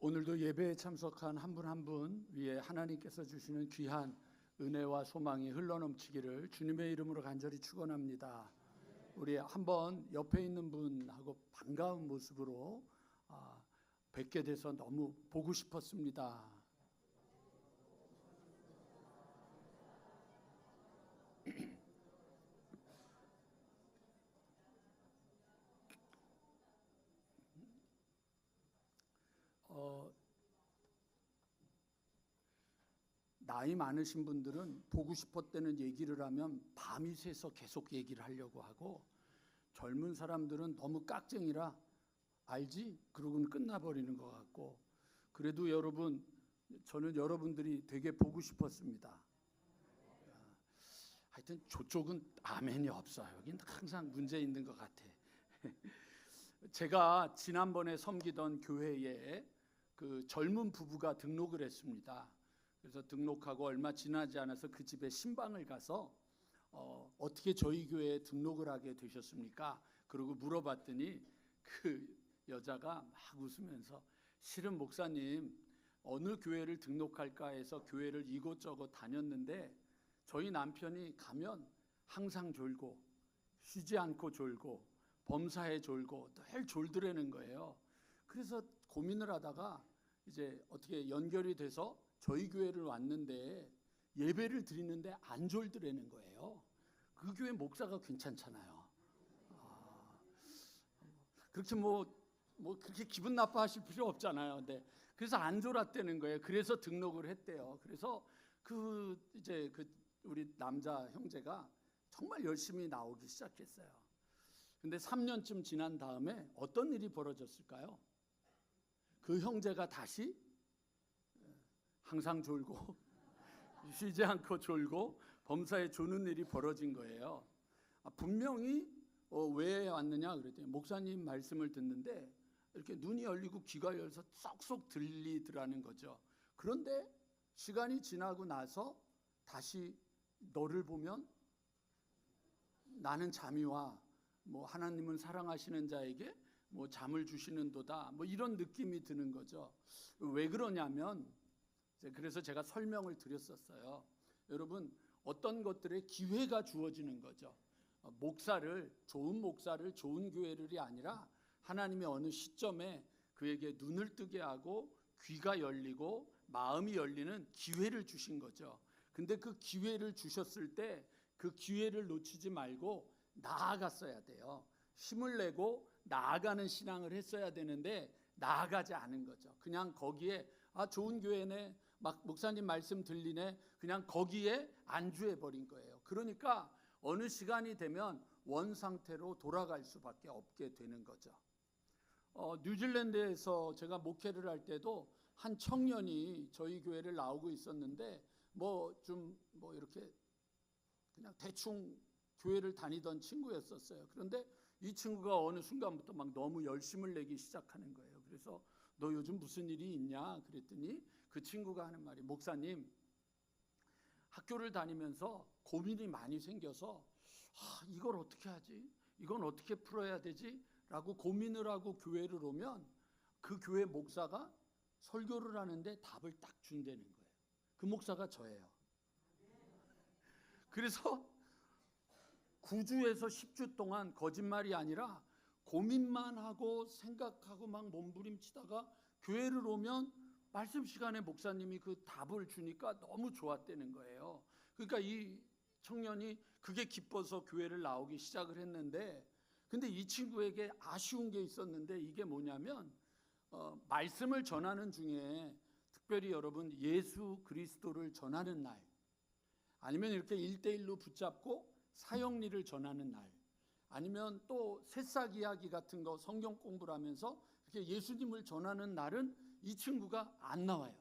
오늘도 예배에 참석한 한 분 한 분 위에 하나님께서 주시는 귀한 은혜와 소망이 흘러넘치기를 주님의 이름으로 간절히 축원합니다. 우리 한번 옆에 있는 분하고 반가운 모습으로 뵙게 돼서 너무 보고 싶었습니다. 나이 많으신 분들은 보고 싶었다는 얘기를 하면 밤이 새서 계속 얘기를 하려고 하고, 젊은 사람들은 너무 깍쟁이라 알지? 그러고는 끝나버리는 것 같고, 그래도 여러분, 저는 여러분들이 되게 보고 싶었습니다. 하여튼 저쪽은 아멘이 없어요. 여긴 항상 문제 있는 것 같아. 제가 지난번에 섬기던 교회에 그 젊은 부부가 등록을 했습니다. 그래서 등록하고 얼마 지나지 않아서 그 집에 신방을 가서 어떻게 저희 교회에 등록을 하게 되셨습니까? 그러고 물어봤더니 그 여자가 막 웃으면서, 실은 목사님 어느 교회를 등록할까 해서 교회를 이곳저곳 다녔는데 저희 남편이 가면 항상 졸고 쉬지 않고 졸고 범사에 졸고 늘 졸더라는 거예요. 그래서 고민을 하다가 이제 어떻게 연결이 돼서 저희 교회를 왔는데 예배를 드리는데 안 졸더라는 거예요. 그 교회 목사가 괜찮잖아요. 그렇게 그렇게 기분 나빠하실 필요 없잖아요. 근데 그래서 안 졸았다는 거예요. 그래서 등록을 했대요. 그래서 이제 우리 남자 형제가 정말 열심히 나오기 시작했어요. 근데 3년쯤 지난 다음에 어떤 일이 벌어졌을까요? 그 형제가 다시 항상 졸고 쉬지 않고 졸고 범사에 조는 일이 벌어진 거예요. 분명히 왜 왔느냐 그랬더니 목사님 말씀을 듣는데 이렇게 눈이 열리고 귀가 열려서 쏙쏙 들리더라는 거죠. 그런데 시간이 지나고 나서 다시 너를 보면 나는 잠이 와, 하나님은 사랑하시는 자에게 잠을 주시는도다, 이런 느낌이 드는 거죠. 왜 그러냐면, 그래서 제가 설명을 드렸었어요. 여러분, 어떤 것들에 기회가 주어지는 거죠. 좋은 목사를 좋은 교회를이 아니라 하나님의 어느 시점에 그에게 눈을 뜨게 하고 귀가 열리고 마음이 열리는 기회를 주신 거죠. 근데 그 기회를 주셨을 때 그 기회를 놓치지 말고 나아갔어야 돼요. 힘을 내고 나아가는 신앙을 했어야 되는데 나아가지 않은 거죠. 그냥 거기에 좋은 교회네, 막 목사님 말씀 들리네, 그냥 거기에 안주해 버린 거예요. 그러니까 어느 시간이 되면 원 상태로 돌아갈 수밖에 없게 되는 거죠. 뉴질랜드에서 제가 목회를 할 때도 한 청년이 저희 교회를 나오고 있었는데 이렇게 그냥 대충 교회를 다니던 친구였었어요. 그런데 이 친구가 어느 순간부터 막 너무 열심을 내기 시작하는 거예요. 그래서 너 요즘 무슨 일이 있냐 그랬더니 그 친구가 하는 말이, 목사님, 학교를 다니면서 고민이 많이 생겨서 이걸 어떻게 하지? 이건 어떻게 풀어야 되지? 라고 고민을 하고 교회를 오면 그 교회 목사가 설교를 하는데 답을 딱 준다는 거예요. 그 목사가 저예요. 그래서 9주에서 10주 동안 거짓말이 아니라 고민만 하고 생각하고 막 몸부림치다가 교회를 오면 말씀 시간에 목사님이 그 답을 주니까 너무 좋았다는 거예요. 그러니까 이 청년이 그게 기뻐서 교회를 나오기 시작을 했는데, 근데 이 친구에게 아쉬운 게 있었는데, 이게 뭐냐면 말씀을 전하는 중에 특별히 여러분 예수 그리스도를 전하는 날, 아니면 이렇게 1대1로 붙잡고 사형리를 전하는 날, 아니면 또 새싹 이야기 같은 거 성경 공부를 하면서 이렇게 예수님을 전하는 날은 이 친구가 안 나와요.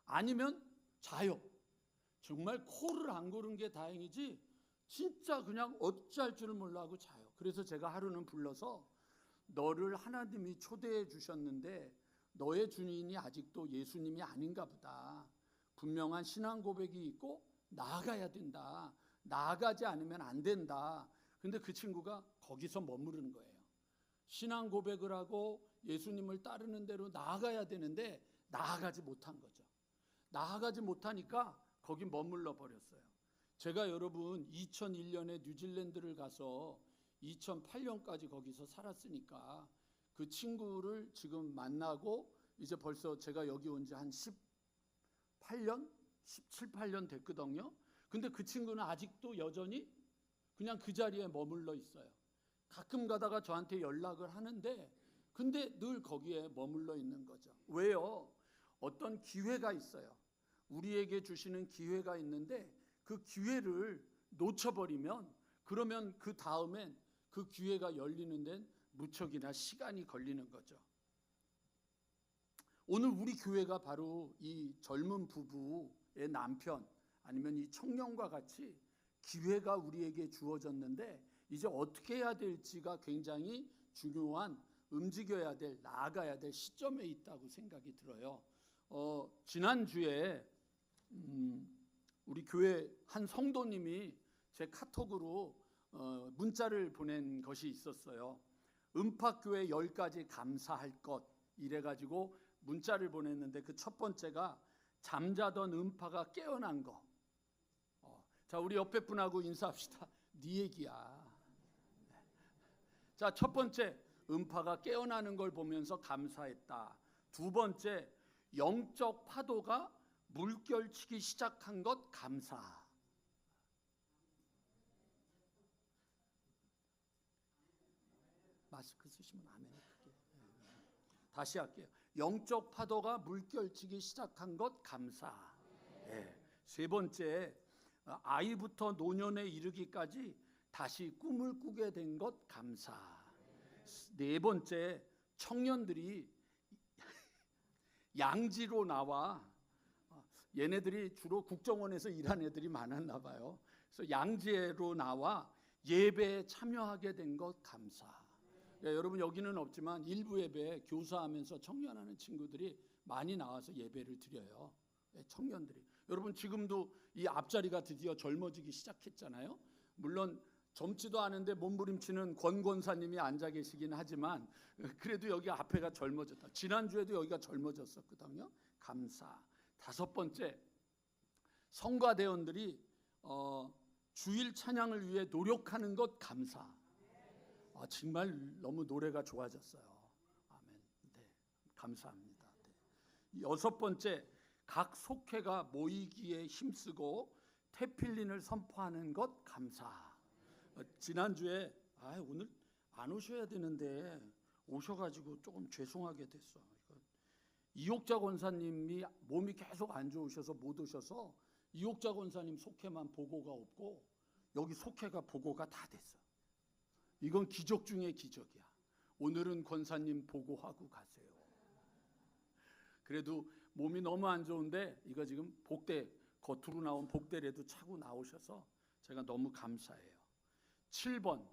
아니면 자요. 정말 코를 안 고른 게 다행이지 진짜 그냥 어찌할 줄을 몰라 하고 자요. 그래서 제가 하루는 불러서, 너를 하나님이 초대해 주셨는데 너의 주인이 아직도 예수님이 아닌가 보다. 분명한 신앙 고백이 있고 나아가야 된다. 나아가지 않으면 안 된다. 근데 그 친구가 거기서 머무르는 거예요. 신앙 고백을 하고 예수님을 따르는 대로 나아가야 되는데 나아가지 못한 거죠. 나아가지 못하니까 거기 머물러 버렸어요. 제가 여러분 2001년에 뉴질랜드를 가서 2008년까지 거기서 살았으니까 그 친구를 지금 만나고 이제 벌써 제가 여기 온 지 한 18년? 17, 8년 됐거든요. 근데 그 친구는 아직도 여전히 그냥 그 자리에 머물러 있어요. 가끔 가다가 저한테 연락을 하는데 근데 늘 거기에 머물러 있는 거죠. 왜요? 어떤 기회가 있어요. 우리에게 주시는 기회가 있는데 그 기회를 놓쳐버리면 그러면 그 다음엔 그 기회가 열리는 데는 무척이나 시간이 걸리는 거죠. 오늘 우리 교회가 바로 이 젊은 부부의 남편 아니면 이 청년과 같이 기회가 우리에게 주어졌는데 이제 어떻게 해야 될지가 굉장히 중요한 움직여야 될, 나아가야 될 시점에 있다고 생각이 들어요. 지난주에 우리 교회 한 성도님이 제 카톡으로 문자를 보낸 것이 있었어요. 음팍교회 10가지 감사할 것 이래가지고 문자를 보냈는데 그 첫 번째가 잠자던 음파가 깨어난 거. 자, 우리 옆에 분하고 인사합시다. 네 얘기야. 자, 첫 번째 음파가 깨어나는 걸 보면서 감사했다. 두 번째 영적 파도가 물결치기 시작한 것 감사. 마스크 쓰시면 아멘. 다시 할게요. 영적 파도가 물결치기 시작한 것 감사. 세 번째 아이부터 노년에 이르기까지 다시 꿈을 꾸게 된 것 감사. 네 번째 청년들이 양지로 나와 얘네들이 주로 국정원에서 일한 애들이 많았나 봐요. 그래서 양지로 나와 예배에 참여하게 된 것 감사. 여러분 여기는 없지만 일부 예배에 교사하면서 청년하는 친구들이 많이 나와서 예배를 드려요. 청년들이. 여러분 지금도 이 앞자리가 드디어 젊어지기 시작했잖아요. 물론 젊지도 않은데 몸부림치는 권 권사님이 앉아 계시긴 하지만 그래도 여기 앞에가 젊어졌다. 지난주에도 여기가 젊어졌었거든요. 감사. 다섯 번째 성가대원들이 주일 찬양을 위해 노력하는 것 감사. 정말 너무 노래가 좋아졌어요. 아멘. 네, 감사합니다. 네. 여섯 번째 각 속회가 모이기에 힘쓰고 태필린을 선포하는 것 감사. 지난주에 오늘 안 오셔야 되는데 오셔가지고 조금 죄송하게 됐어. 이옥자 권사님이 몸이 계속 안 좋으셔서 못 오셔서 이옥자 권사님 속회만 보고가 없고 여기 속회가 보고가 다 됐어. 이건 기적 중에 기적이야. 오늘은 권사님 보고하고 가세요. 그래도 몸이 너무 안 좋은데 이거 지금 복대 겉으로 나온 복대라도 차고 나오셔서 제가 너무 감사해요. 7번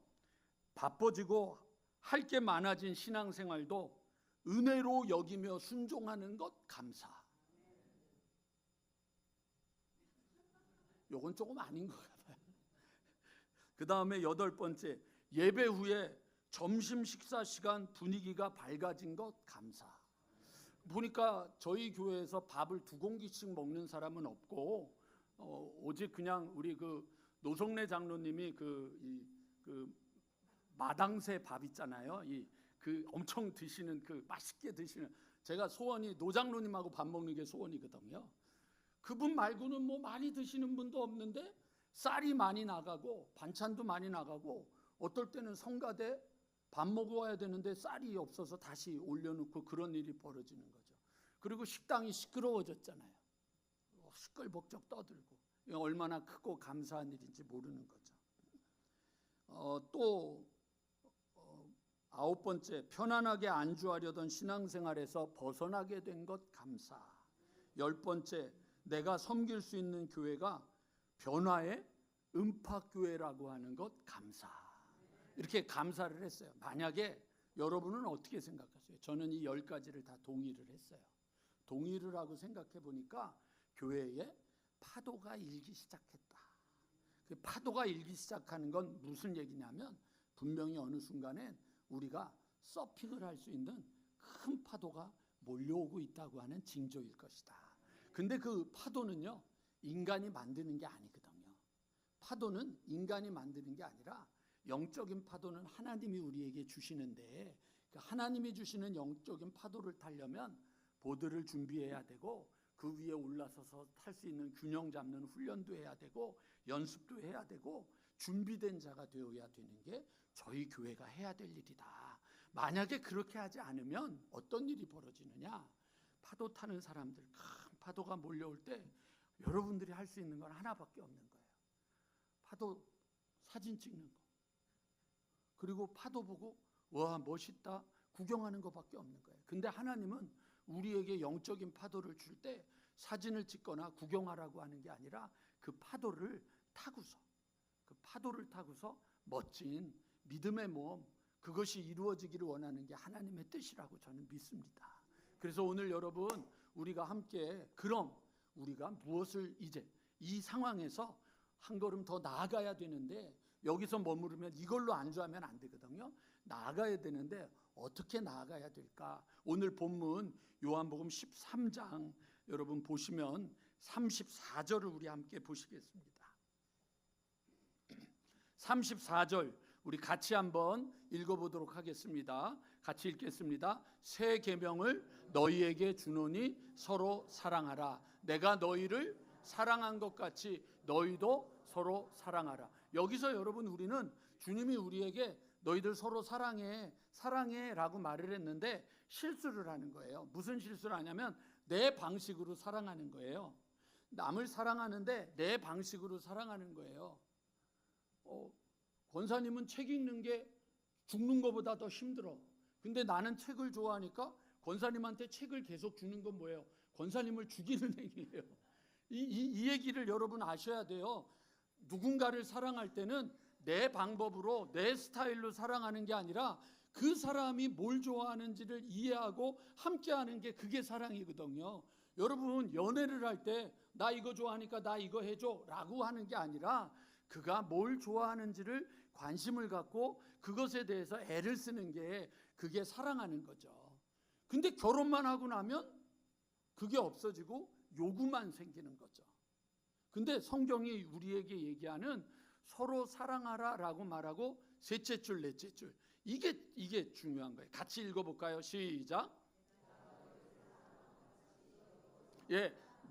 바빠지고 할 게 많아진 신앙생활도 은혜로 여기며 순종하는 것 감사. 요건 조금 아닌 것 같아요. 그 다음에 8번째 예배 후에 점심 식사 시간 분위기가 밝아진 것 감사. 보니까 저희 교회에서 밥을 2공기씩 먹는 사람은 없고 오직 그냥 우리 그 노성래 장로님이 그 마당새 밥 있잖아요. 그 엄청 드시는 그 맛있게 드시는 제가 소원이 노 장로님하고 밥 먹는 게 소원이거든요. 그분 말고는 뭐 많이 드시는 분도 없는데 쌀이 많이 나가고 반찬도 많이 나가고 어떨 때는 성가대 밥 먹어야 되는데 쌀이 없어서 다시 올려놓고 그런 일이 벌어지는 거죠. 그리고 식당이 시끄러워졌잖아요. 시끌벅적 떠들고 얼마나 크고 감사한 일인지 모르는 거죠. 또 9번째 편안하게 안주하려던 신앙생활에서 벗어나게 된 것 감사. 10번째 내가 섬길 수 있는 교회가 변화의 음팍교회라고 하는 것 감사. 이렇게 감사를 했어요. 만약에 여러분은 어떻게 생각하세요? 저는 이 10가지를 다 동의를 했어요. 동의를 하고 생각해 보니까 교회에 파도가 일기 시작했다. 그 파도가 일기 시작하는 건 무슨 얘기냐면 분명히 어느 순간엔 우리가 서핑을 할 수 있는 큰 파도가 몰려오고 있다고 하는 징조일 것이다. 근데 그 파도는요, 인간이 만드는 게 아니거든요. 파도는 인간이 만드는 게 아니라 영적인 파도는 하나님이 우리에게 주시는데, 그 하나님이 주시는 영적인 파도를 타려면 보드를 준비해야 되고 그 위에 올라서서 탈 수 있는 균형 잡는 훈련도 해야 되고 연습도 해야 되고 준비된 자가 되어야 되는 게 저희 교회가 해야 될 일이다. 만약에 그렇게 하지 않으면 어떤 일이 벌어지느냐? 파도 타는 사람들, 큰 파도가 몰려올 때 여러분들이 할 수 있는 건 하나밖에 없는 거예요. 파도 사진 찍는 거, 그리고 파도 보고 와 멋있다 구경하는 것밖에 없는 거예요. 근데 하나님은 우리에게 영적인 파도를 줄 때 사진을 찍거나 구경하라고 하는 게 아니라 그 파도를 타고서 멋진 믿음의 모험, 그것이 이루어지기를 원하는 게 하나님의 뜻이라고 저는 믿습니다. 그래서 오늘 여러분 우리가 함께, 그럼 우리가 무엇을 이제 이 상황에서 한 걸음 더 나아가야 되는데, 여기서 머무르면 이걸로 안주하면 안 되거든요. 나아가야 되는데 어떻게 나아가야 될까? 오늘 본문 요한복음 13장 여러분 보시면 34절을 우리 함께 보시겠습니다. 34절 우리 같이 한번 읽어보도록 하겠습니다. 같이 읽겠습니다. 새 계명을 너희에게 주노니 서로 사랑하라. 내가 너희를 사랑한 것 같이 너희도 서로 사랑하라. 여기서 여러분 우리는 주님이 우리에게 너희들 서로 사랑해 라고 말을 했는데 실수를 하는 거예요. 무슨 실수를 하냐면 내 방식으로 사랑하는 거예요. 남을 사랑하는데 내 방식으로 사랑하는 거예요. 권사님은 책 읽는 게 죽는 것보다 더 힘들어. 근데 나는 책을 좋아하니까 권사님한테 책을 계속 주는 건 뭐예요? 권사님을 죽이는 행위예요. 이 얘기를 여러분 아셔야 돼요. 누군가를 사랑할 때는 내 방법으로 내 스타일로 사랑하는 게 아니라 그 사람이 뭘 좋아하는지를 이해하고 함께하는 게 그게 사랑이거든요. 여러분 연애를 할 때 나 이거 좋아하니까 나 이거 해줘 라고 하는 게 아니라 그가 뭘 좋아하는지를 관심을 갖고 그것에 대해서 애를 쓰는 게 그게 사랑하는 거죠. 근데 결혼만 하고 나면 그게 없어지고 요구만 생기는 거죠. 근데 성경이 우리에게 얘기하는 서로 사랑하라 라고 말하고 셋째 줄 넷째 줄, 이게 중요한 거예요. 같이 읽어볼까요? 시작.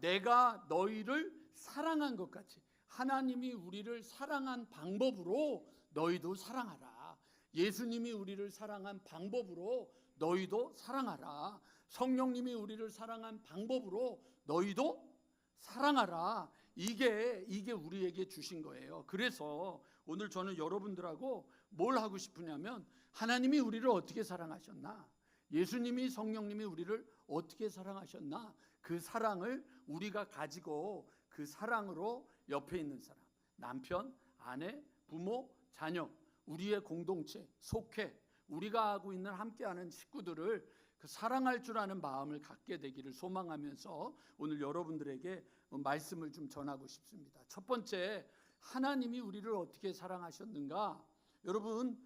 내가 너희를 사랑한 것 같이, 하나님이 우리를 사랑한 방법으로 너희도 사랑하라. 예수님이 우리를 사랑한 방법으로 너희도 사랑하라. 성령님이 우리를 사랑한 방법으로 너희도 사랑하라. 이게 우리에게 주신 거예요. 그래서 오늘 저는 여러분들하고 뭘 하고 싶으냐면, 하나님이 우리를 어떻게 사랑하셨나, 예수님이 성령님이 우리를 어떻게 사랑하셨나, 그 사랑을 우리가 가지고 그 사랑으로 옆에 있는 사람, 남편, 아내, 부모, 자녀, 우리의 공동체, 속회, 우리가 하고 있는 함께하는 식구들을 그 사랑할 줄 아는 마음을 갖게 되기를 소망하면서 오늘 여러분들에게 말씀을 좀 전하고 싶습니다. 첫 번째, 하나님이 우리를 어떻게 사랑하셨는가? 여러분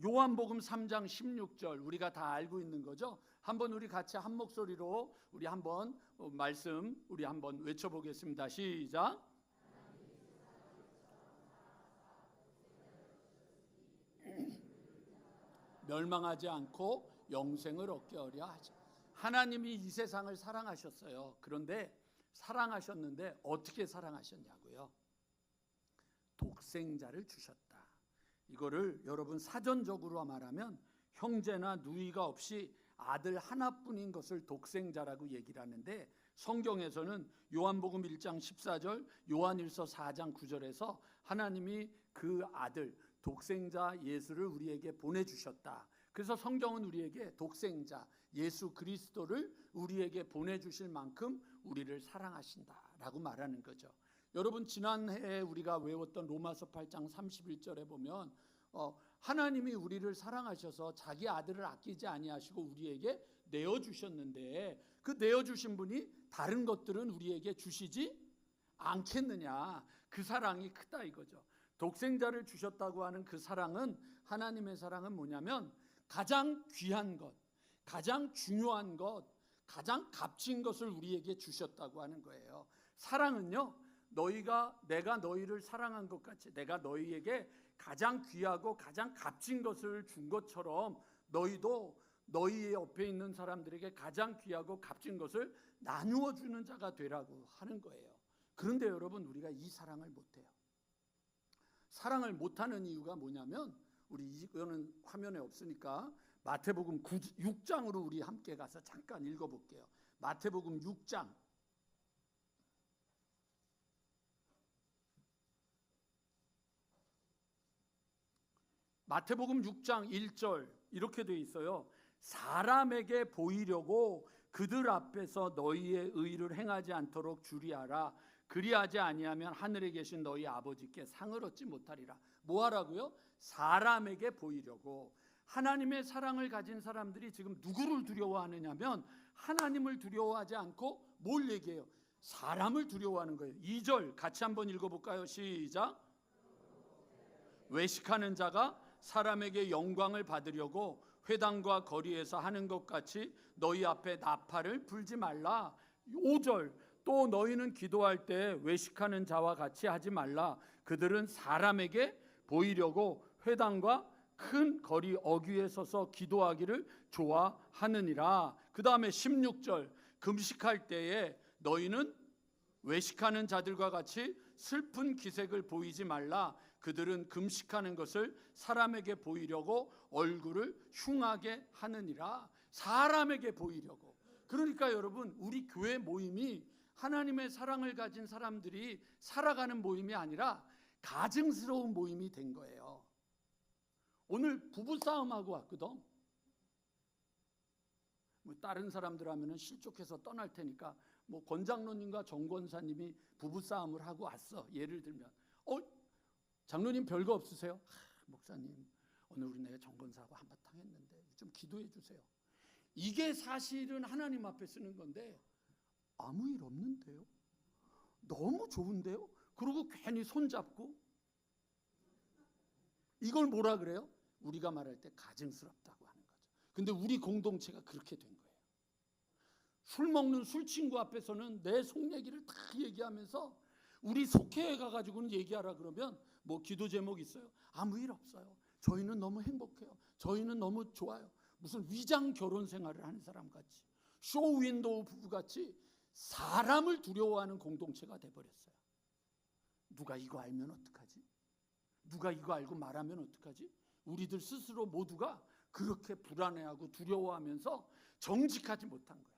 요한복음 3장 16절 우리가 다 알고 있는 거죠. 한번 우리 같이 한 목소리로 우리 한번 말씀 우리 한번 외쳐보겠습니다. 시작. 멸망하지 않고 영생을 얻게 하려 하자. 하나님이 이 세상을 사랑하셨어요. 그런데 사랑하셨는데 어떻게 사랑하셨냐고요? 독생자를 주셨다. 이거를 여러분 사전적으로 말하면 형제나 누이가 없이 아들 하나뿐인 것을 독생자라고 얘기를 하는데, 성경에서는 요한복음 1장 14절, 요한일서 4장 9절에서 하나님이 그 아들 독생자 예수를 우리에게 보내주셨다. 그래서 성경은 우리에게 독생자 예수 그리스도를 우리에게 보내주실 만큼 우리를 사랑하신다라고 말하는 거죠. 여러분 지난해에 우리가 외웠던 로마서 8장 31절에 보면 하나님이 우리를 사랑하셔서 자기 아들을 아끼지 아니하시고 우리에게 내어주셨는데, 그 내어주신 분이 다른 것들은 우리에게 주시지 않겠느냐, 그 사랑이 크다 이거죠. 독생자를 주셨다고 하는 그 사랑은, 하나님의 사랑은 뭐냐면 가장 귀한 것, 가장 중요한 것, 가장 값진 것을 우리에게 주셨다고 하는 거예요. 사랑은요, 내가 너희를 사랑한 것 같이 내가 너희에게 가장 귀하고 가장 값진 것을 준 것처럼 너희도 너희 옆에 있는 사람들에게 가장 귀하고 값진 것을 나누어 주는 자가 되라고 하는 거예요. 그런데 여러분, 우리가 이 사랑을 못해요. 사랑을 못하는 이유가 뭐냐면, 우리 이거는 화면에 없으니까 마태복음 6장으로 우리 함께 가서 잠깐 읽어볼게요. 마태복음 6장. 마태복음 6장 1절 이렇게 되어 있어요. 사람에게 보이려고 그들 앞에서 너희의 의를 행하지 않도록 주의하라. 그리하지 아니하면 하늘에 계신 너희 아버지께 상을 얻지 못하리라. 뭐 하라고요? 사람에게 보이려고. 하나님의 사랑을 가진 사람들이 지금 누구를 두려워하느냐면 하나님을 두려워하지 않고 뭘 얘기해요? 사람을 두려워하는 거예요. 2절 같이 한번 읽어볼까요? 시작. 외식하는 자가 사람에게 영광을 받으려고 회당과 거리에서 하는 것 같이 너희 앞에 나팔을 불지 말라. 5절 또 너희는 기도할 때 외식하는 자와 같이 하지 말라. 그들은 사람에게 보이려고 회당과 큰 거리 어귀에 서서 기도하기를 좋아하느니라. 그 다음에 16절 금식할 때에 너희는 외식하는 자들과 같이 슬픈 기색을 보이지 말라. 그들은 금식하는 것을 사람에게 보이려고 얼굴을 흉하게 하느니라. 사람에게 보이려고. 그러니까 여러분, 우리 교회 모임이 하나님의 사랑을 가진 사람들이 살아가는 모임이 아니라 가증스러운 모임이 된 거예요. 오늘 부부싸움하고 왔거든. 뭐 다른 사람들 하면은 실족해서 떠날 테니까 뭐 권장로님과 정권사님이 부부싸움을 하고 왔어. 예를 들면 장로님 별거 없으세요? 목사님 오늘 우리 내가 정권사하고 한바탕 했는데 좀 기도해 주세요. 이게 사실은 하나님 앞에 쓰는 건데 아무 일 없는데요? 너무 좋은데요? 그리고 괜히 손잡고 이걸 뭐라 그래요? 우리가 말할 때 가증스럽다고 하는 거죠. 근데 우리 공동체가 그렇게 된 거예요. 술 먹는 술 친구 앞에서는 내 속 얘기를 다 얘기하면서 우리 속회에 가가지고는 얘기하라 그러면 뭐 기도 제목 있어요? 아무 일 없어요. 저희는 너무 행복해요. 저희는 너무 좋아요. 무슨 위장 결혼 생활을 하는 사람 같이, 쇼 윈도우 부부같이 사람을 두려워하는 공동체가 돼버렸어요. 누가 이거 알면 어떡하지? 누가 이거 알고 말하면 어떡하지? 우리들 스스로 모두가 그렇게 불안해하고 두려워하면서 정직하지 못한 거예요.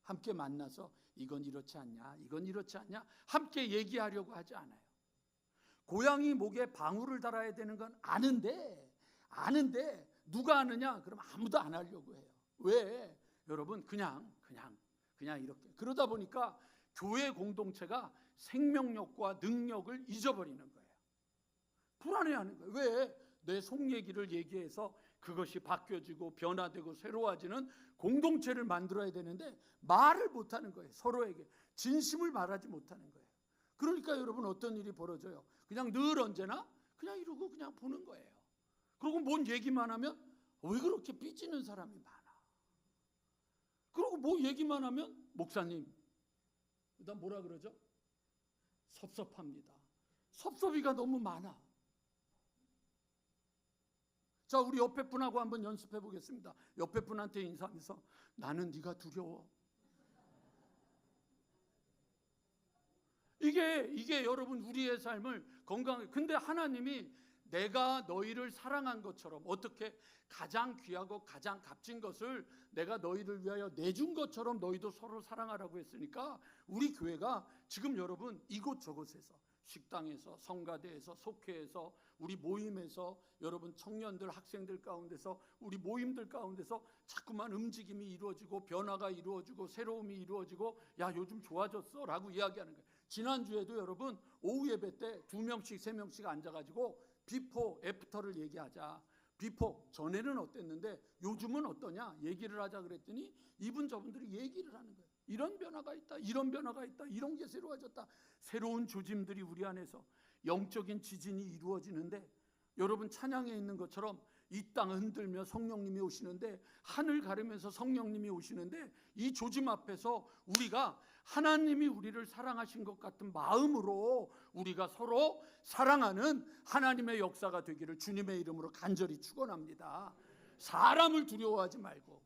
함께 만나서 이건 이렇지 않냐, 이건 이렇지 않냐 함께 얘기하려고 하지 않아요. 고양이 목에 방울을 달아야 되는 건 아는데 누가 아느냐? 그럼 아무도 안 하려고 해요. 왜? 여러분 그냥 이렇게 그러다 보니까 교회 공동체가 생명력과 능력을 잊어버리는 거예요. 불안해하는 거예요. 왜? 내 속 얘기를 얘기해서 그것이 바뀌어지고 변화되고 새로워지는 공동체를 만들어야 되는데 말을 못하는 거예요. 서로에게 진심을 말하지 못하는 거예요. 그러니까 여러분 어떤 일이 벌어져요? 그냥 늘 언제나 그냥 이러고 그냥 보는 거예요. 그리고 뭔 얘기만 하면 왜 그렇게 삐지는 사람이 많아? 그리고 뭐 얘기만 하면 목사님 그다음 뭐라 그러죠? 섭섭합니다. 섭섭이가 너무 많아. 자, 우리 옆에 분하고 한번 연습해 보겠습니다. 옆에 분한테 인사하면서 나는 네가 두려워. 이게 여러분 우리의 삶을 건강하게. 근데 하나님이 내가 너희를 사랑한 것처럼 어떻게 가장 귀하고 가장 값진 것을 내가 너희를 위하여 내준 것처럼 너희도 서로 사랑하라고 했으니까 우리 교회가 지금 여러분 이곳저곳에서 식당에서 성가대에서 속회에서 우리 모임에서 여러분 청년들 학생들 가운데서 우리 모임들 가운데서 자꾸만 움직임이 이루어지고 변화가 이루어지고 새로움이 이루어지고 야 요즘 좋아졌어 라고 이야기하는 거예요. 지난주에도 여러분 오후 예배 때 2명씩 3명씩 앉아가지고 비포 애프터를 얘기하자. 비포 전에는 어땠는데 요즘은 어떠냐 얘기를 하자 그랬더니 이분 저분들이 얘기를 하는 거예요. 이런 변화가 있다, 이런 변화가 있다, 이런 게 새로워졌다. 새로운 조짐들이 우리 안에서 영적인 지진이 이루어지는데 여러분 찬양에 있는 것처럼 이 땅 흔들며 성령님이 오시는데, 하늘 가르면서 성령님이 오시는데, 이 조짐 앞에서 우리가 하나님이 우리를 사랑하신 것 같은 마음으로 우리가 서로 사랑하는 하나님의 역사가 되기를 주님의 이름으로 간절히 축원합니다. 사람을 두려워하지 말고,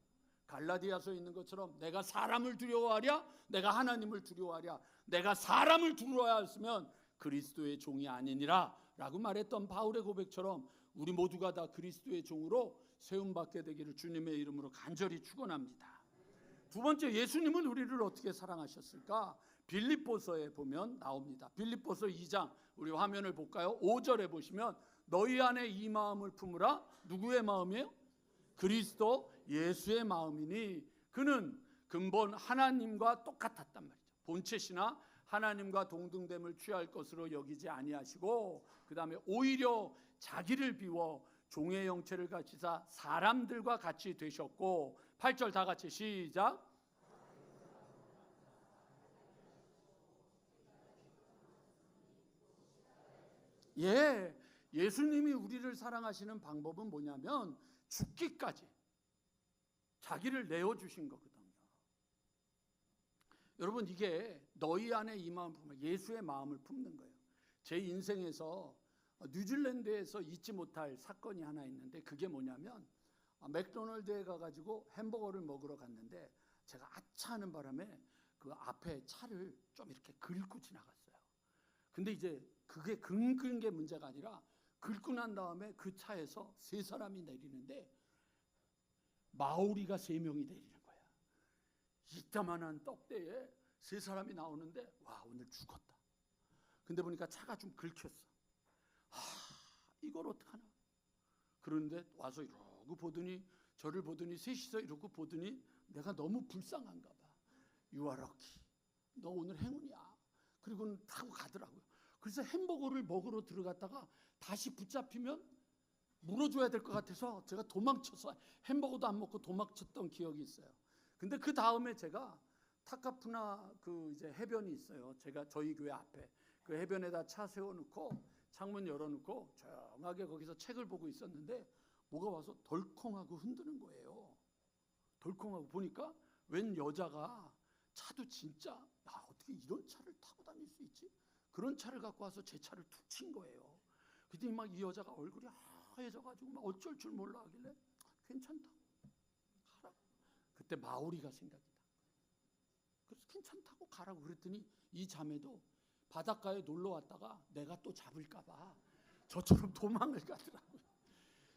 갈라디아서에 있는 것처럼 내가 사람을 두려워하랴, 내가 하나님을 두려워하랴. 내가 사람을 두려워하였으면 그리스도의 종이 아니니라 라고 말했던 바울의 고백처럼 우리 모두가 다 그리스도의 종으로 세움받게 되기를 주님의 이름으로 간절히 축원합니다. 두 번째, 예수님은 우리를 어떻게 사랑하셨을까? 빌립보서에 보면 나옵니다. 빌립보서 2장, 우리 화면을 볼까요? 5절에 보시면 너희 안에 이 마음을 품으라. 누구의 마음이에요? 그리스도 예수의 마음이니 그는 근본 하나님과 똑같았단 말이죠. 본체시나 하나님과 동등됨을 취할 것으로 여기지 아니하시고, 그 다음에 오히려 자기를 비워 종의 형체를 가지사 사람들과 같이 되셨고, 8절 다 같이 시작. 예수님이 우리를 사랑하시는 방법은 뭐냐면 죽기까지 자기를 내어주신 거거든요. 여러분, 이게 너희 안에 이 마음 품으라, 예수의 마음을 품는 거예요. 제 인생에서 뉴질랜드에서 잊지 못할 사건이 하나 있는데, 그게 뭐냐면 맥도날드에 가가지고 햄버거를 먹으러 갔는데 제가 아차하는 바람에 그 앞에 차를 좀 이렇게 긁고 지나갔어요. 근데 이제 그게 긁은 게 문제가 아니라 긁고 난 다음에 그 차에서 세 사람이 내리는데 마오리가 세 명이 내리는 거야. 이따만한 떡대에 세 사람이 나오는데, 와, 오늘 죽었다. 근데 보니까 차가 좀 긁혔어. 이걸 어떡하나. 그런데 와서 이러고 보더니, 저를 보더니, 셋이서 이러고 보더니 내가 너무 불쌍한가 봐. You are lucky. 너 오늘 행운이야. 그리고는 타고 가더라고요. 그래서 햄버거를 먹으러 들어갔다가 다시 붙잡히면 물어줘야 될 것 같아서 제가 도망쳐서 햄버거도 안 먹고 도망쳤던 기억이 있어요. 근데 그 다음에 제가 타카푸나 그 이제 해변이 있어요. 제가 저희 교회 앞에 그 해변에다 차 세워놓고 창문 열어놓고 조용하게 거기서 책을 보고 있었는데 뭐가 와서 덜컹하고 흔드는 거예요. 덜컹하고 보니까 웬 여자가 차도 진짜, 야, 어떻게 이런 차를 타고 다닐 수 있지? 그런 차를 갖고 와서 제 차를 툭 친 거예요. 그랬더니 막 이 여자가 얼굴이 하얘져가지고 막 어쩔 줄 몰라 하길래 괜찮다, 가라. 그때 마오리가 생각이 나. 그래서 괜찮다고 가라고 그랬더니 이 자매도 바닷가에 놀러 왔다가 내가 또 잡을까 봐 저처럼 도망을 가더라고요.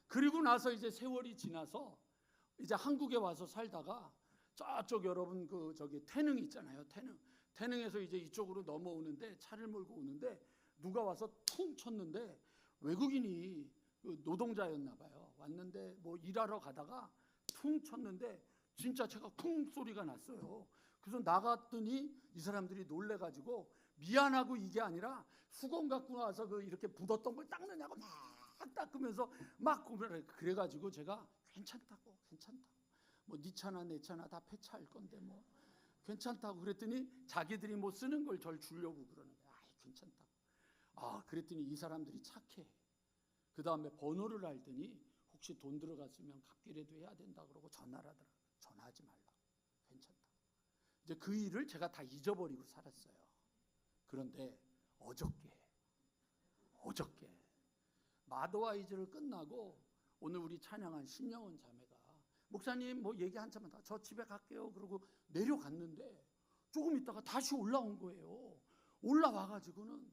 그리고 나서 이제 세월이 지나서 이제 한국에 와서 살다가 저쪽 여러분 그 저기 태릉 있잖아요. 태릉에서 이제 이쪽으로 넘어오는데 차를 몰고 오는데 누가 와서 퉁 쳤는데 외국인이 노동자였나 봐요. 왔는데 뭐 일하러 가다가 퉁 쳤는데 진짜 제가 쿵 소리가 났어요. 그래서 나갔더니 이 사람들이 놀래가지고 미안하고 이게 아니라 수건 갖고 와서 그 이렇게 묻었던 걸 닦느냐고 막 닦으면서 막 그래가지고 제가 괜찮다고 뭐 네 차나 내 차나 다 폐차할 건데 뭐 괜찮다고 그랬더니 자기들이 뭐 쓰는 걸 절 주려고 그러는 거야. 괜찮다고. 그랬더니 이 사람들이 착해. 그 다음에 번호를 알더니 혹시 돈 들어갔으면 갚기라도 해야 된다 그러고 전화를 하더라고요. 전화하지 말라고. 괜찮다. 이제 그 일을 제가 다 잊어버리고 살았어요. 그런데 어저께 마더와 이즈를 끝나고 오늘 우리 찬양한 신영원 자매가 목사님 뭐 얘기 한참 하다가 저 집에 갈게요 그러고 내려갔는데 조금 있다가 다시 올라온 거예요. 올라와가지고는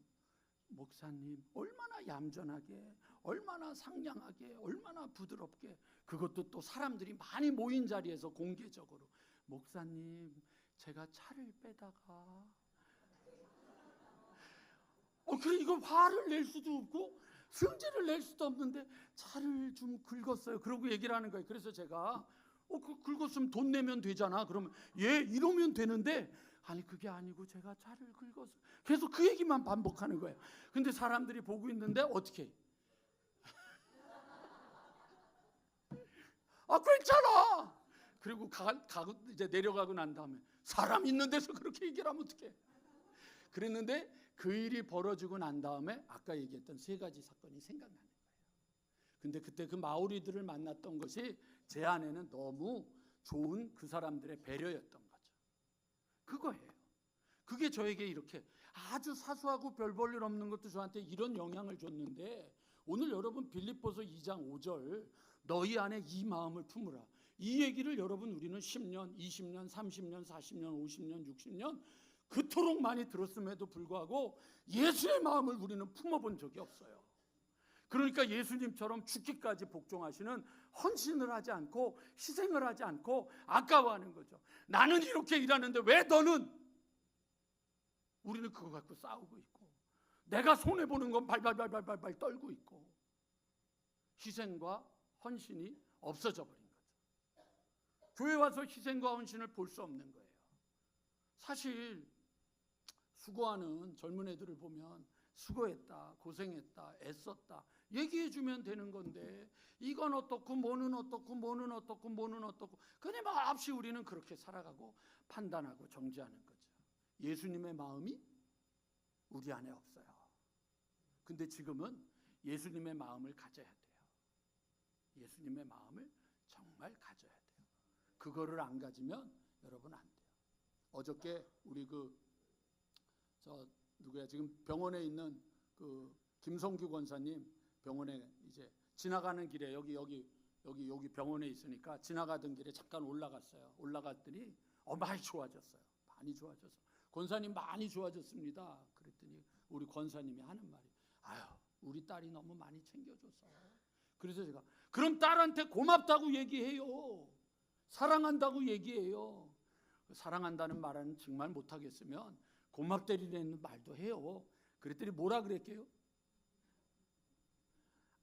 목사님 얼마나 얌전하게, 얼마나 상냥하게, 얼마나 부드럽게, 그것도 또 사람들이 많이 모인 자리에서 공개적으로 목사님 제가 차를 빼다가 그래 이거 화를 낼 수도 없고 승질을 낼 수도 없는데 차를 좀 긁었어요. 그러고 얘기를 하는 거예요. 그래서 제가 그 긁었으면 돈 내면 되잖아. 그러면 이러면 되는데 아니 그게 아니고 제가 차를 긁었어요. 계속 그 얘기만 반복하는 거예요. 근데 사람들이 보고 있는데 어떻게 괜찮아. 그리고 이제 내려가고 난 다음에 사람 있는 데서 그렇게 얘기를 하면 어떡해. 그랬는데 그 일이 벌어지고 난 다음에 아까 얘기했던 세 가지 사건이 생각나는 거예요. 근데 그때 그 마오리들을 만났던 것이 제 안에는 너무 좋은 그 사람들의 배려였던 거죠. 그거예요. 그게 저에게 이렇게 아주 사소하고 별 볼 일 없는 것도 저한테 이런 영향을 줬는데, 오늘 여러분 빌립보서 2장 5절 너희 안에 이 마음을 품으라, 이 얘기를 여러분 우리는 10년, 20년, 30년, 40년, 50년, 60년 그토록 많이 들었음에도 불구하고 예수의 마음을 우리는 품어본 적이 없어요. 그러니까 예수님처럼 죽기까지 복종하시는, 헌신을 하지 않고 희생을 하지 않고 아까워하는 거죠. 나는 이렇게 일하는데 왜 너는? 우리는 그거 갖고 싸우고 있고, 내가 손해보는 건 발발발발발 떨고 있고, 희생과 헌신이 없어져 버린 거죠. 교회 와서 희생과 헌신을 볼 수 없는 거예요. 사실 수고하는 젊은 애들을 보면 수고했다, 고생했다, 애썼다 얘기해 주면 되는 건데, 이건 어떻고 뭐는 어떻고 뭐는 어떻고 뭐는 어떻고 끊임없이 우리는 그렇게 살아가고 판단하고 정죄하는 거죠. 예수님의 마음이 우리 안에 없어요. 근데 지금은 예수님의 마음을 가져야 돼요. 예수님의 마음을 정말 가져야 돼요. 그거를 안 가지면 여러분 안 돼요. 어저께 우리 누구야 지금 병원에 있는 그 김성규 권사님, 병원에 이제 지나가는 길에 여기 병원에 있으니까 지나가던 길에 잠깐 올라갔어요. 올라갔더니 많이 좋아졌어요. 많이 좋아져서 권사님 많이 좋아졌습니다. 그랬더니 우리 권사님이 하는 말이, 아유 우리 딸이 너무 많이 챙겨줘서. 그래서 제가 그럼 딸한테 고맙다고 얘기해요. 사랑한다고 얘기해요. 사랑한다는 말은 정말 못하겠으면 고맙다는 말도 해요. 그랬더니 뭐라 그랬게요?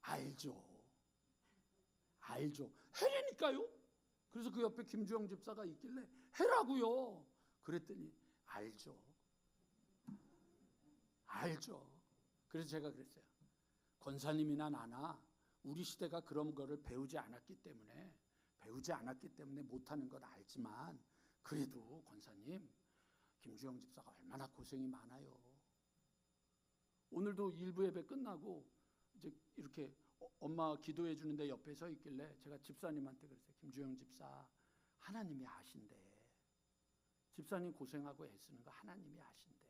알죠. 해라니까요. 그래서 그 옆에 김주영 집사가 있길래 해라고요. 그랬더니 알죠. 그래서 제가 그랬어요. 권사님이나 나나 우리 시대가 그런 거를 배우지 않았기 때문에 못하는 건 알지만, 그래도 권사님, 김주영 집사가 얼마나 고생이 많아요. 오늘도 일부 예배 끝나고 이제 이렇게 엄마 기도해 주는데 옆에 서 있길래 제가 집사님한테 그랬어요. 김주영 집사, 하나님이 아신대. 집사님 고생하고 애쓰는 거 하나님이 아신대.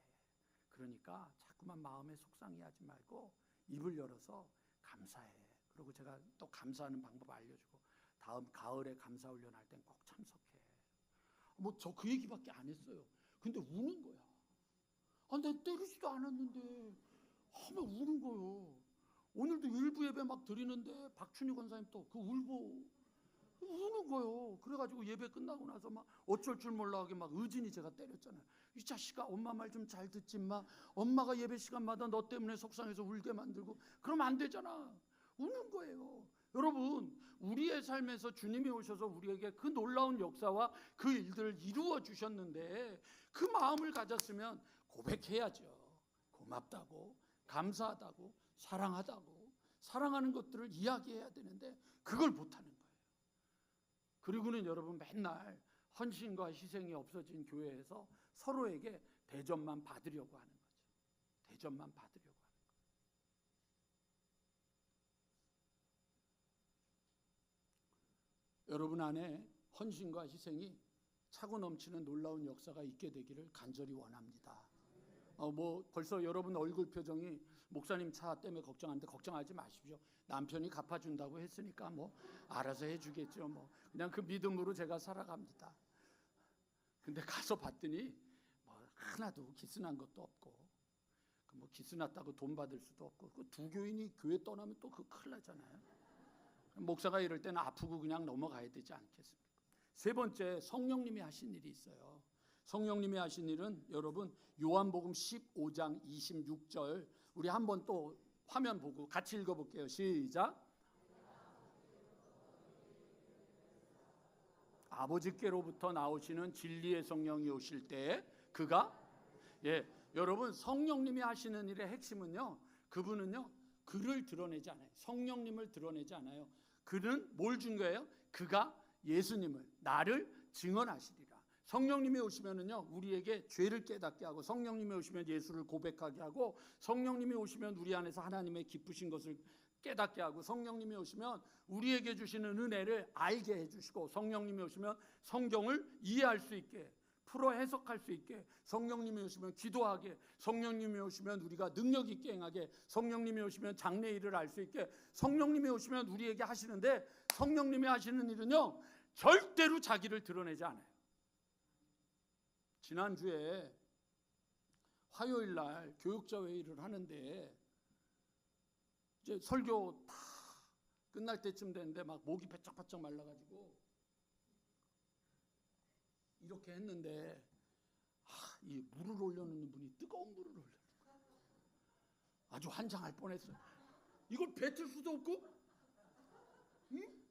그러니까 자꾸만 마음에 속상해하지 말고 입을 열어서 감사해. 그리고 제가 또 감사하는 방법 알려주고, 다음 가을에 감사훈련 할 땐 꼭 참석해. 저 그 얘기밖에 안 했어요. 근데 우는 거야. 내가 때리지도 않았는데 하면 우는 거예요. 오늘도 일부 예배 막 드리는데 박춘희 권사님 또 그 울고 우는 거예요. 그래가지고 예배 끝나고 나서 막 어쩔 줄 몰라하게 막 의진이 제가 때렸잖아요. 이 자식아, 엄마 말 좀 잘 듣지 마. 엄마가 예배 시간마다 너 때문에 속상해서 울게 만들고 그러면 안 되잖아. 우는 거예요. 여러분, 우리의 삶에서 주님이 오셔서 우리에게 그 놀라운 역사와 그 일들을 이루어 주셨는데 그 마음을 가졌으면 고백해야죠. 고맙다고, 감사하다고, 사랑하다고, 사랑하는 것들을 이야기해야 되는데 그걸 못하는 거예요. 그리고는 여러분, 맨날 헌신과 희생이 없어진 교회에서 서로에게 대접만 받으려고 하는 거죠. 대접만 받으려고 하는 거예요. 여러분 안에 헌신과 희생이 차고 넘치는 놀라운 역사가 있게 되기를 간절히 원합니다. 벌써 여러분 얼굴 표정이 목사님 차 때문에 걱정하는데 걱정하지 마십시오. 남편이 갚아준다고 했으니까 알아서 해주겠죠. 그냥 그 믿음으로 제가 살아갑니다. 근데 가서 봤더니 하나도 기스난 것도 없고, 기스났다고 돈 받을 수도 없고, 그 두 교인이 교회 떠나면 또 큰일 나잖아요. 목사가 이럴 때는 아프고 그냥 넘어가야 되지 않겠습니까? 세 번째, 성령님이 하신 일이 있어요. 성령님이 하신 일은 여러분 요한복음 15장 26절, 우리 한번 또 화면 보고 같이 읽어볼게요. 시작. 아버지께로부터 나오시는 진리의 성령이 오실 때 그가, 여러분, 성령님이 하시는 일의 핵심은요, 그분은요 그를 드러내지 않아요. 성령님을 드러내지 않아요. 그는 뭘 준 거예요? 그가 예수님을, 나를 증언하시리라. 성령님이 오시면은요 우리에게 죄를 깨닫게 하고, 성령님이 오시면 예수를 고백하게 하고, 성령님이 오시면 우리 안에서 하나님의 기쁘신 것을 깨닫게 하고, 성령님이 오시면 우리에게 주시는 은혜를 알게 해주시고, 성령님이 오시면 성경을 이해할 수 있게, 풀어 해석할 수 있게, 성령님이 오시면 기도하게, 성령님이 오시면 우리가 능력 있게 행하게, 성령님이 오시면 장래 일을 알 수 있게, 성령님이 오시면 우리에게 하시는데, 성령님이 하시는 일은요 절대로 자기를 드러내지 않아요. 지난주에 화요일 날 교육자 회의를 하는데, 이제 설교 다 끝날 때쯤 됐는데 막 목이 바짝바짝 말라가지고 이렇게 했는데, 이 물을 올려놓는 분이 뜨거운 물을 올려놓는 거야. 아주 환장할 뻔했어요. 이걸 뱉을 수도 없고, 응?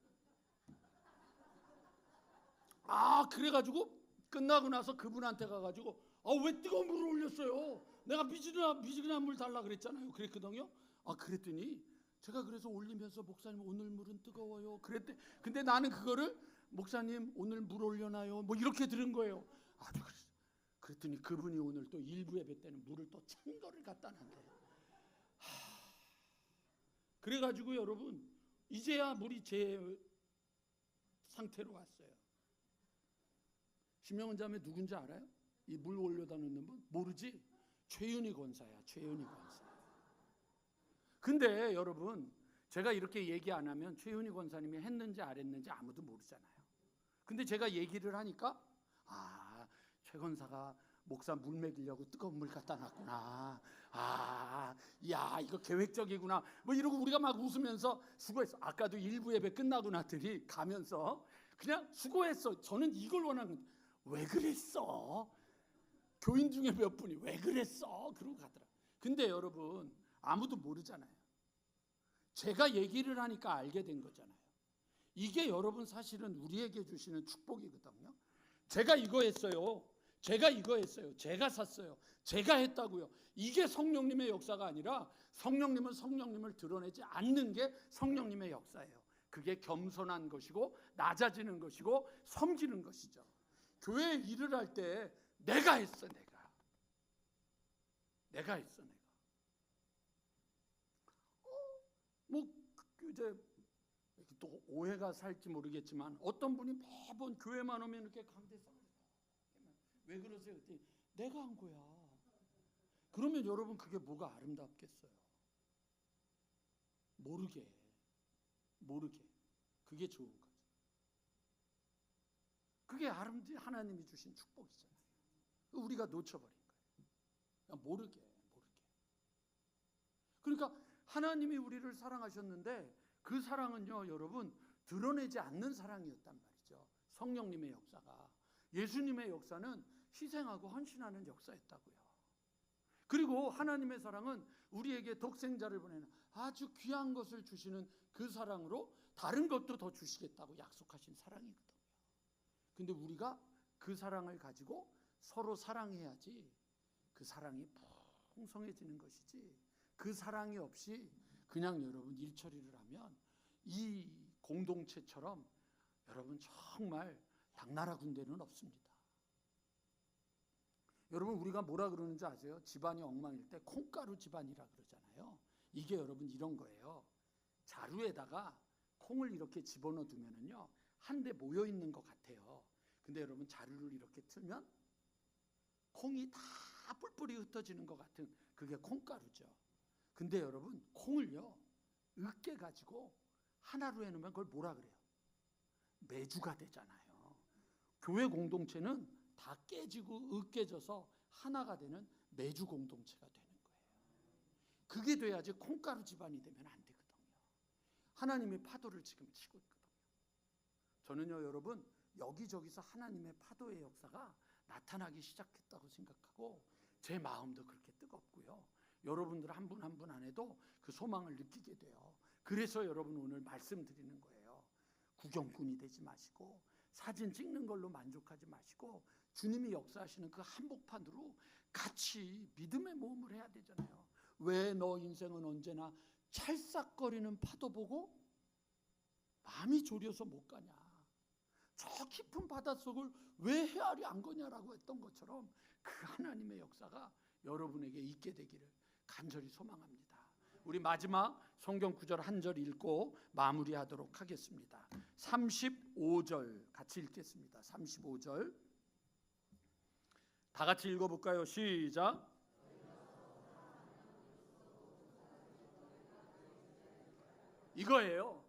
그래가지고 끝나고 나서 그분한테 가가지고, 왜 뜨거운 물을 올렸어요? 내가 미지근한 물 달라 그랬잖아요. 그랬거든요. 그랬더니 제가 그래서 올리면서, 목사님 오늘 물은 뜨거워요 그랬대. 근데 나는 그거를, 목사님 오늘 물 올려놔요 뭐 이렇게 들은 거예요. 그랬더니 그분이 오늘 또 일부 예배 때는 물을 또 찬 거를 갖다 놨대요. 그래가지고 여러분, 이제야 물이 제 상태로 왔어요. 심영은 자매 누군지 알아요? 이 물 올려다 놓는 분? 모르지? 최윤희 권사야. 최윤희 권사. 근데 여러분, 제가 이렇게 얘기 안 하면 최윤희 권사님이 했는지 안 했는지 아무도 모르잖아요. 근데 제가 얘기를 하니까, 최 권사가 목사 물 먹이려고 뜨거운 물 갖다 놨구나. 야, 이거 계획적이구나. 뭐 이러고 우리가 막 웃으면서 수고했어. 아까도 일부 예배 끝나고 났더니 가면서 그냥 수고했어. 저는 이걸 원한 건데, 왜 그랬어? 교인 중에 몇 분이 왜 그랬어? 그러고 가더라. 근데 여러분, 아무도 모르잖아요. 제가 얘기를 하니까 알게 된 거잖아요. 이게 여러분 사실은 우리에게 주시는 축복이거든요. 제가 이거 했어요. 제가 이거 했어요. 제가 샀어요. 제가 했다고요. 이게 성령님의 역사가 아니라, 성령님은 성령님을 드러내지 않는 게 성령님의 역사예요. 그게 겸손한 것이고 낮아지는 것이고 섬기는 것이죠. 교회 일을 할 때 내가 했어. 내가 했어. 뭐 이제 또 오해가 살지 모르겠지만, 어떤 분이 매번 교회만 오면 이렇게 가운데서 왜 그러세요? 그랬더니 내가 한 거야. 그러면 여러분, 그게 뭐가 아름답겠어요? 모르게 그게 좋은 거죠. 그게 하나님이 주신 축복이잖아요. 우리가 놓쳐버린 거예요. 모르게. 그러니까 하나님이 우리를 사랑하셨는데, 그 사랑은요 여러분, 드러내지 않는 사랑이었단 말이죠. 성령님의 역사가, 예수님의 역사는 희생하고 헌신하는 역사였다고요. 그리고 하나님의 사랑은 우리에게 독생자를 보내는 아주 귀한 것을 주시는 그 사랑으로 다른 것도 더 주시겠다고 약속하신 사랑이거든요. 근데 우리가 그 사랑을 가지고 서로 사랑해야지 그 사랑이 풍성해지는 것이지, 그 사랑이 없이 그냥 여러분 일처리를 하면 이 공동체처럼 여러분 정말 당나라 군대는 없습니다. 여러분, 우리가 뭐라 그러는지 아세요? 집안이 엉망일 때 콩가루 집안이라 그러잖아요. 이게 여러분 이런 거예요. 자루에다가 콩을 이렇게 집어넣어 두면은요 한데 모여 있는 것 같아요. 근데 여러분, 자루를 이렇게 틀면 콩이 다 뿔뿔이 흩어지는 것 같은, 그게 콩가루죠. 근데 여러분, 콩을요 으깨 가지고 하나로 해놓으면 그걸 뭐라 그래요? 매주가 되잖아요. 교회 공동체는 다 깨지고 으깨져서 하나가 되는 매주 공동체가 되는 거예요. 그게 돼야지 콩가루 집안이 되면 안 되거든요. 하나님의 파도를 지금 치고 있거든요. 저는요 여러분, 여기저기서 하나님의 파도의 역사가 나타나기 시작했다고 생각하고, 제 마음도 그렇게 뜨겁고요. 여러분들 한 분 한 분 안에도 그 소망을 느끼게 돼요. 그래서 여러분, 오늘 말씀드리는 거예요. 구경꾼이 되지 마시고, 사진 찍는 걸로 만족하지 마시고, 주님이 역사하시는 그 한복판으로 같이 믿음의 모험을 해야 되잖아요. 왜 너 인생은 언제나 찰싹거리는 파도 보고 마음이 졸여서 못 가냐, 저 깊은 바닷속을 왜 헤아리 안 거냐라고 했던 것처럼, 그 하나님의 역사가 여러분에게 있게 되기를 간절히 소망합니다. 우리 마지막 성경 구절 한 절 읽고 마무리하도록 하겠습니다. 35절 같이 읽겠습니다. 35절 다 같이 읽어볼까요? 시작. 이거예요.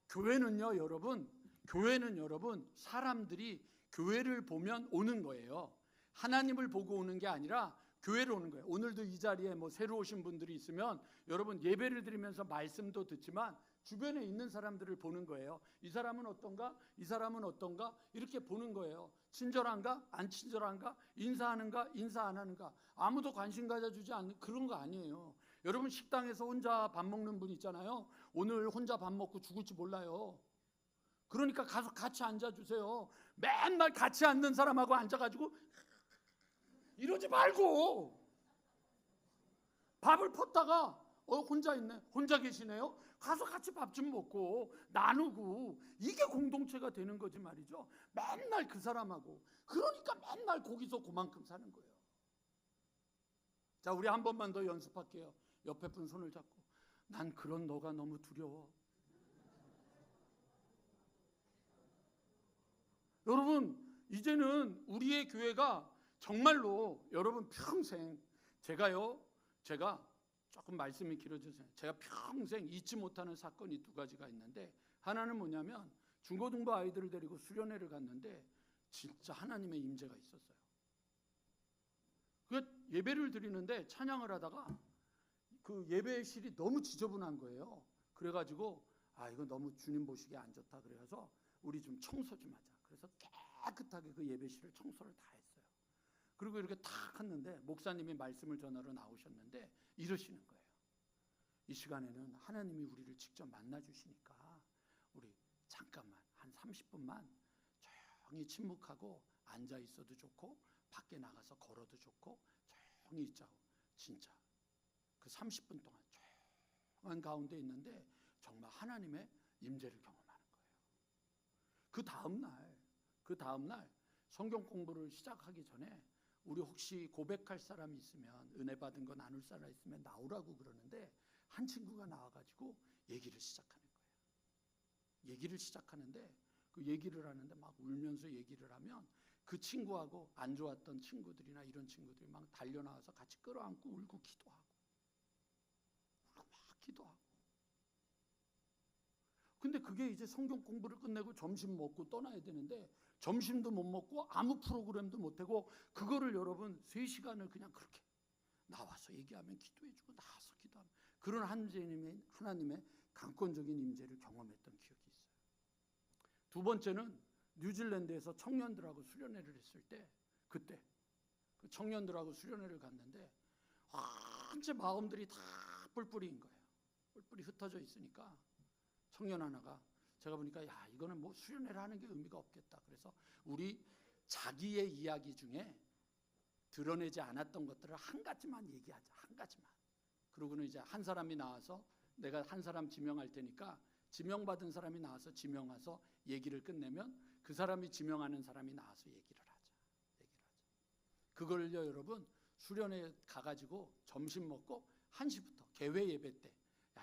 교회는요, 여러분, 사람들이 교회를 보면 오는 거예요. 하나님을 보고 오는 게 아니라 교회를 오는 거예요. 오늘도 이 자리에 새로 오신 분들이 있으면 여러분 예배를 드리면서 말씀도 듣지만 주변에 있는 사람들을 보는 거예요. 이 사람은 어떤가? 이 사람은 어떤가? 이렇게 보는 거예요. 친절한가? 안 친절한가? 인사하는가? 인사 안 하는가? 아무도 관심 가져주지 않는 그런 거 아니에요. 여러분 식당에서 혼자 밥 먹는 분 있잖아요. 오늘 혼자 밥 먹고 죽을지 몰라요. 그러니까 가서 같이 앉아주세요. 맨날 같이 앉는 사람하고 앉아가지고 이러지 말고 밥을 폈다가 혼자 있네, 혼자 계시네요. 가서 같이 밥 좀 먹고 나누고 이게 공동체가 되는 거지 말이죠. 맨날 그 사람하고 그러니까 맨날 거기서 그만큼 사는 거예요. 자, 우리 한 번만 더 연습할게요. 옆에 분 손을 잡고 난 그런 너가 너무 두려워. 여러분 이제는 우리의 교회가 정말로 여러분 평생 제가 조금 말씀이 길어져서 제가 평생 잊지 못하는 사건이 두 가지가 있는데 하나는 뭐냐면 중고등부 아이들을 데리고 수련회를 갔는데 진짜 하나님의 임재가 있었어요. 그 예배를 드리는데 찬양을 하다가 그 예배실이 너무 지저분한 거예요. 그래가지고 이거 너무 주님 보시기에 안 좋다. 그래서 우리 좀 청소 좀 하자. 그래서 깨끗하게 그 예배실을 청소를 다 했어요. 그리고 이렇게 탁 했는데 목사님이 말씀을 전하러 나오셨는데 이러시는 거예요. 이 시간에는 하나님이 우리를 직접 만나 주시니까 우리 잠깐만 한 30분만 조용히 침묵하고 앉아 있어도 좋고 밖에 나가서 걸어도 좋고 조용히 있자고. 진짜 그 30분 동안 조용한 가운데 있는데 정말 하나님의 임재를 경험하는 거예요. 그 다음 날 성경 공부를 시작하기 전에 우리 혹시 고백할 사람이 있으면 은혜 받은 거 나눌 사람 있으면 나오라고 그러는데 한 친구가 나와가지고 얘기를 시작하는 거예요. 얘기를 시작하는데 그 얘기를 하는데 막 울면서 얘기를 하면 그 친구하고 안 좋았던 친구들이나 이런 친구들이 막 달려나와서 같이 끌어안고 울고 기도하고 막 기도하고. 근데 그게 이제 성경 공부를 끝내고 점심 먹고 떠나야 되는데 점심도 못 먹고 아무 프로그램도 못 하고 그거를 여러분 3시간을 그냥 그렇게 나와서 얘기하면 기도해주고 나와서 기도하면 그런 하나님의 강권적인 임재를 경험했던 기억이 있어요. 두 번째는 뉴질랜드에서 청년들하고 수련회를 했을 때 그때 그 청년들하고 수련회를 갔는데 언제 마음들이 다 뿔뿔이인 거예요. 뿔뿔이 흩어져 있으니까 청년 하나가 제가 보니까 이거는 수련회를 하는 게 의미가 없겠다. 그래서 우리 자기의 이야기 중에 드러내지 않았던 것들을 한 가지만 얘기하자. 한 가지만. 그러고는 이제 한 사람이 나와서 내가 한 사람 지명할 테니까 지명받은 사람이 나와서 지명해서 얘기를 끝내면 그 사람이 지명하는 사람이 나와서 얘기를 하자. 그걸요 여러분 수련회 가가지고 점심 먹고 1시부터 개회 예배 때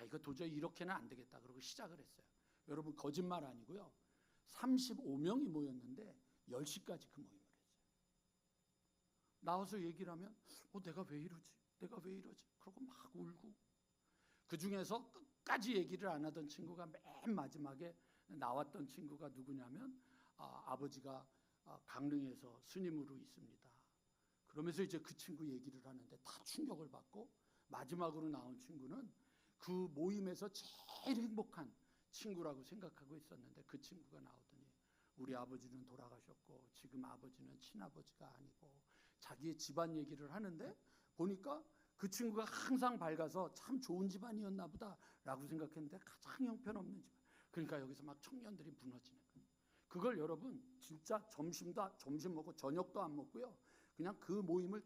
이거 도저히 이렇게는 안 되겠다. 그러고 시작을 했어요. 여러분 거짓말 아니고요. 35명이 모였는데 10시까지 그 모임을 했어요. 나와서 얘기를 하면 내가 왜 이러지? 그러고 막 울고. 그 중에서 끝까지 얘기를 안 하던 친구가 맨 마지막에 나왔던 친구가 누구냐면 아버지가 강릉에서 스님으로 있습니다. 그러면서 이제 그 친구 얘기를 하는데 다 충격을 받고 마지막으로 나온 친구는 그 모임에서 제일 행복한 친구라고 생각하고 있었는데 그 친구가 나오더니 우리 아버지는 돌아가셨고 지금 아버지는 친아버지가 아니고 자기의 집안 얘기를 하는데 보니까 그 친구가 항상 밝아서 참 좋은 집안이었나 보다라고 생각했는데 가장 형편없는 집안. 그러니까 여기서 막 청년들이 무너지는 거예요. 그걸 여러분 진짜 점심 먹고 저녁도 안 먹고요. 그냥 그 모임을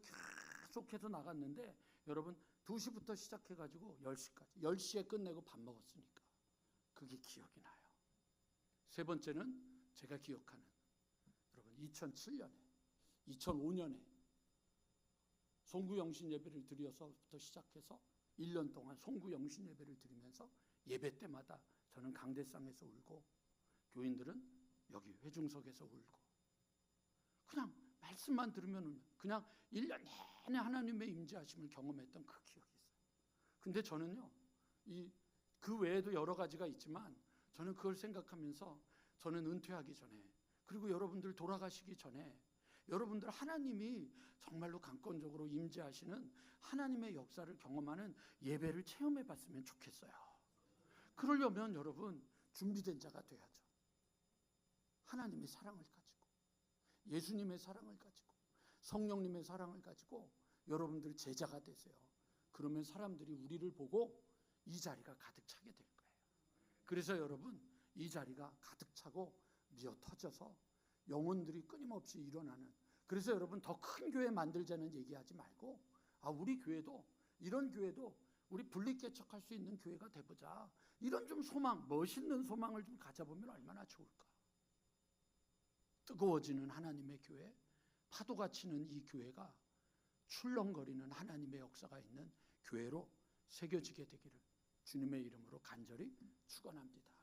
계속해서 나갔는데 여러분 2시부터 시작해가지고 10시까지 10시에 끝내고 밥 먹었으니까 그게 기억이 나요. 세 번째는 제가 기억하는 여러분 2007년에 2005년에 송구영신 예배를 드려서부터 시작해서 1년 동안 송구 영신 예배를 드리면서 예배 때마다 저는 강대상에서 울고 교인들은 여기 회중석에서 울고 그냥 말씀만 들으면 울면 그냥 1년 내내 하나님의 임재하심을 경험했던 그 기억이 있어요. 근데 저는요, 그 외에도 여러 가지가 있지만 저는 그걸 생각하면서 저는 은퇴하기 전에 그리고 여러분들 돌아가시기 전에 여러분들 하나님이 정말로 강권적으로 임재하시는 하나님의 역사를 경험하는 예배를 체험해 봤으면 좋겠어요. 그러려면 여러분 준비된 자가 돼야죠. 하나님의 사랑을 가지고 예수님의 사랑을 가지고 성령님의 사랑을 가지고 여러분들 제자가 되세요. 그러면 사람들이 우리를 보고 이 자리가 가득 차게 될 거예요. 그래서 여러분 이 자리가 가득 차고 미어 터져서 영혼들이 끊임없이 일어나는, 그래서 여러분 더 큰 교회 만들자는 얘기하지 말고 우리 교회도 이런 교회도 우리 분리개척할 수 있는 교회가 돼보자, 이런 좀 소망, 멋있는 소망을 좀 가져보면 얼마나 좋을까. 뜨거워지는 하나님의 교회, 파도가 치는 이 교회가 출렁거리는 하나님의 역사가 있는 교회로 새겨지게 되기를 주님의 이름으로 간절히 축원합니다.